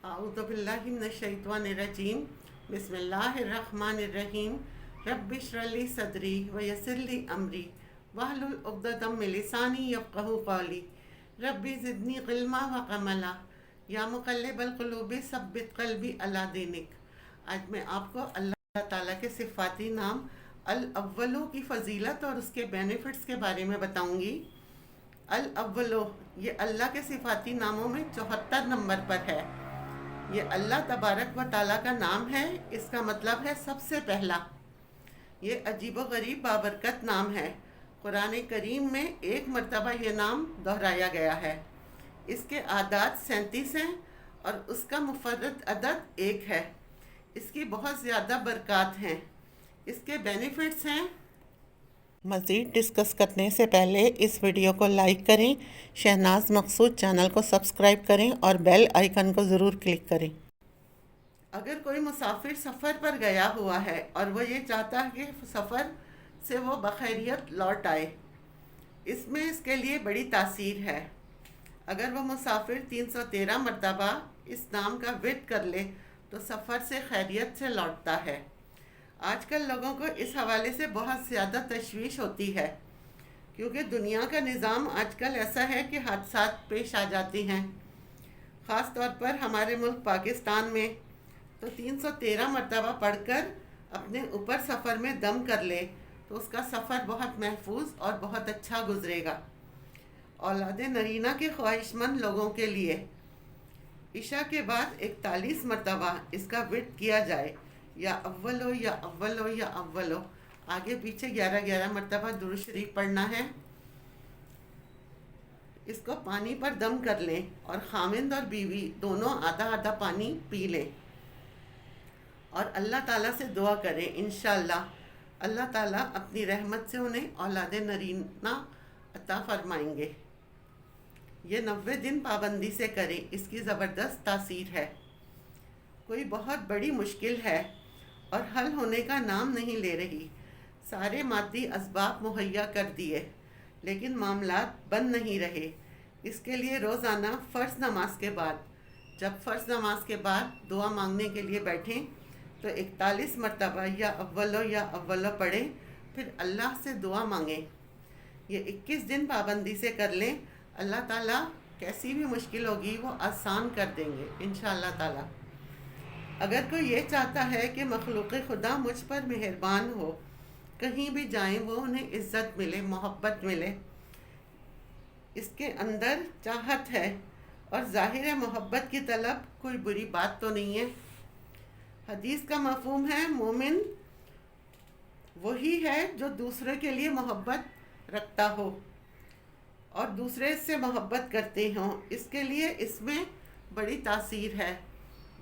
اعوذ باللہ من الشیطان الرجیم بسم اللہ الرحمن الرحیم رب اشرح لی صدری ویسر لی امری واحلل عقدۃ من لسانی یفقہوا قولی رب زدنی علما وعملا یا مقلب القلوب ثبت قلبی علی دینک۔ آج میں آپ کو اللہ تعالیٰ کے صفاتی نام الاولو کی فضیلت اور اس کے بینیفٹس کے بارے میں بتاؤں گی۔ الاولو یہ اللہ کے صفاتی ناموں میں 74 نمبر پر ہے۔ یہ اللہ تبارک و تعالیٰ کا نام ہے، اس کا مطلب ہے سب سے پہلا۔ یہ عجیب و غریب بابرکت نام ہے۔ قرآن کریم میں 1 مرتبہ یہ نام دہرایا گیا ہے۔ اس کے اعداد 37 ہیں اور اس کا مفرد عدد 1 ہے۔ اس کی بہت زیادہ برکات ہیں۔ اس کے بینیفٹس ہیں۔ مزید ڈسکس کرنے سے پہلے اس ویڈیو کو لائک کریں، شہناز مقصود چینل کو سبسکرائب کریں اور بیل آئیکن کو ضرور کلک کریں۔ اگر کوئی مسافر سفر پر گیا ہوا ہے اور وہ یہ چاہتا ہے کہ سفر سے وہ بخیریت لوٹ آئے، اس میں اس کے لیے بڑی تاثیر ہے۔ اگر وہ مسافر 313 مرتبہ اس نام کا ورد کر لے تو سفر سے خیریت سے لوٹتا ہے۔ آج کل لوگوں کو اس حوالے سے بہت زیادہ تشویش ہوتی ہے، کیونکہ دنیا کا نظام آج کل ایسا ہے کہ حادثات پیش آ جاتی ہیں، خاص طور پر ہمارے ملک پاکستان میں۔ تو 313 مرتبہ پڑھ کر اپنے اوپر سفر میں دم کر لے تو اس کا سفر بہت محفوظ اور بہت اچھا گزرے گا۔ اولاد نرینہ کے خواہش مند لوگوں کے لیے عشاء کے بعد 41 مرتبہ اس کا ورد کیا جائے، یا اولو یا اولو یا اولو، آگے پیچھے 11 مرتبہ درود شریف پڑھنا ہے۔ اس کو پانی پر دم کر لیں اور خامند اور بیوی دونوں آدھا آدھا پانی پی لیں اور اللہ تعالیٰ سے دعا کریں۔ انشاءاللہ اللہ تعالیٰ اپنی رحمت سے انہیں اولاد نرینہ عطا فرمائیں گے۔ یہ 90 دن پابندی سے کریں، اس کی زبردست تاثیر ہے۔ کوئی بہت بڑی مشکل ہے اور حل ہونے کا نام نہیں لے رہی، سارے مادی اسباب مہیا کر دیے لیکن معاملات بن نہیں رہے۔ اس کے لیے روزانہ فرض نماز کے بعد، جب فرض نماز کے بعد دعا مانگنے کے لیے بیٹھیں تو 41 مرتبہ یا اولو پڑھیں، پھر اللہ سے دعا مانگیں۔ یہ 21 دن پابندی سے کر لیں، اللہ تعالیٰ کیسی بھی مشکل ہوگی وہ آسان کر دیں گے انشاءاللہ تعالیٰ۔ اگر کوئی یہ چاہتا ہے کہ مخلوق خدا مجھ پر مہربان ہو، کہیں بھی جائیں وہ انہیں عزت ملے، محبت ملے، اس کے اندر چاہت ہے اور ظاہر ہے محبت کی طلب کوئی بری بات تو نہیں ہے۔ حدیث کا مفہوم ہے مومن وہی ہے جو دوسرے کے لیے محبت رکھتا ہو اور دوسرے سے محبت کرتے ہوں۔ اس کے لیے اس میں بڑی تاثیر ہے۔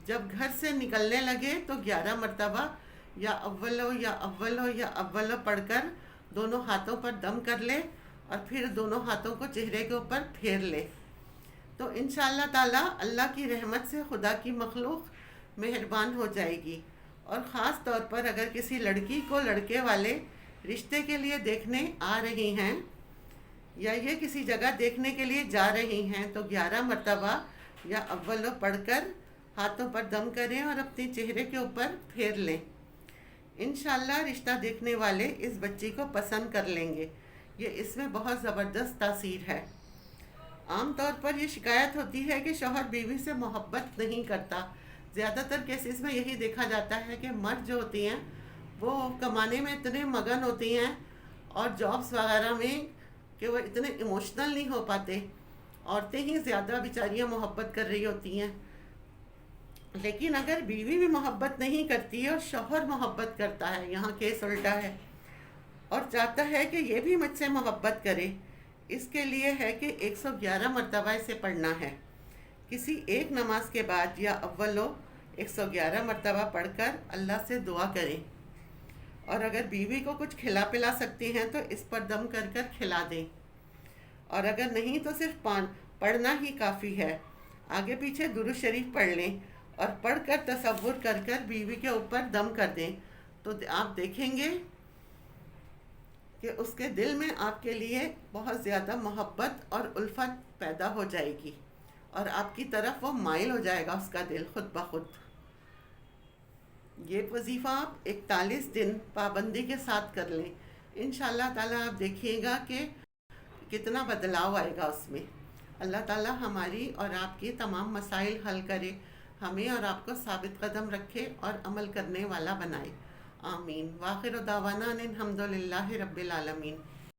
جب گھر سے نکلنے لگے تو 11 مرتبہ یا اولو یا اولو یا اولو پڑھ کر دونوں ہاتھوں پر دم کر لے اور پھر دونوں ہاتھوں کو چہرے کے اوپر پھیر لے تو انشاءاللہ تعالیٰ اللہ کی رحمت سے خدا کی مخلوق مہربان ہو جائے گی۔ اور خاص طور پر اگر کسی لڑکی کو لڑکے والے رشتے کے لیے دیکھنے آ رہی ہیں یا یہ کسی جگہ دیکھنے کے لیے جا رہی ہیں تو 11 مرتبہ یا اولو پڑھ کر ہاتھوں پر دم کریں اور اپنے چہرے کے اوپر پھیر لیں۔ انشاءاللہ رشتہ دیکھنے والے اس بچی کو پسند کر لیں گے۔ یہ اس میں بہت زبردست تاثیر ہے۔ عام طور پر یہ شکایت ہوتی ہے کہ شوہر بیوی سے محبت نہیں کرتا۔ زیادہ تر کیسز میں یہی دیکھا جاتا ہے کہ مرد جو ہوتی ہیں وہ کمانے میں اتنے مگن ہوتی ہیں اور جابس وغیرہ میں کہ وہ اتنے ایموشنل نہیں ہو پاتے۔ عورتیں ہی زیادہ بیچاریاں محبت کر رہی ہوتی ہیں۔ لیکن اگر بیوی بھی محبت نہیں کرتی ہے اور شوہر محبت کرتا ہے، یہاں کیس الٹا ہے، اور چاہتا ہے کہ یہ بھی مجھ سے محبت کرے، اس کے لیے ہے کہ 111 مرتبہ اسے پڑھنا ہے۔ کسی ایک نماز کے بعد یا اولو 111 مرتبہ پڑھ کر اللہ سے دعا کریں، اور اگر بیوی کو کچھ کھلا پلا سکتی ہیں تو اس پر دم کر کر کھلا دیں، اور اگر نہیں تو صرف پڑھنا ہی کافی ہے۔ آگے پیچھے درود شریف پڑھ لیں اور پڑھ کر تصور کر کر بیوی کے اوپر دم کر دیں تو آپ دیکھیں گے کہ اس کے دل میں آپ کے لیے بہت زیادہ محبت اور الفت پیدا ہو جائے گی، اور آپ کی طرف وہ مائل ہو جائے گا اس کا دل خود بخود۔ یہ وظیفہ آپ 41 دن پابندی کے ساتھ کر لیں، انشاءاللہ تعالیٰ آپ دیکھیے گا کہ کتنا بدلاؤ آئے گا اس میں۔ اللہ تعالیٰ ہماری اور آپ کی تمام مسائل حل کرے، ہمیں اور آپ کو ثابت قدم رکھے اور عمل کرنے والا بنائے، آمین۔ وآخر دعوانا ان الحمد للہ رب العالمین۔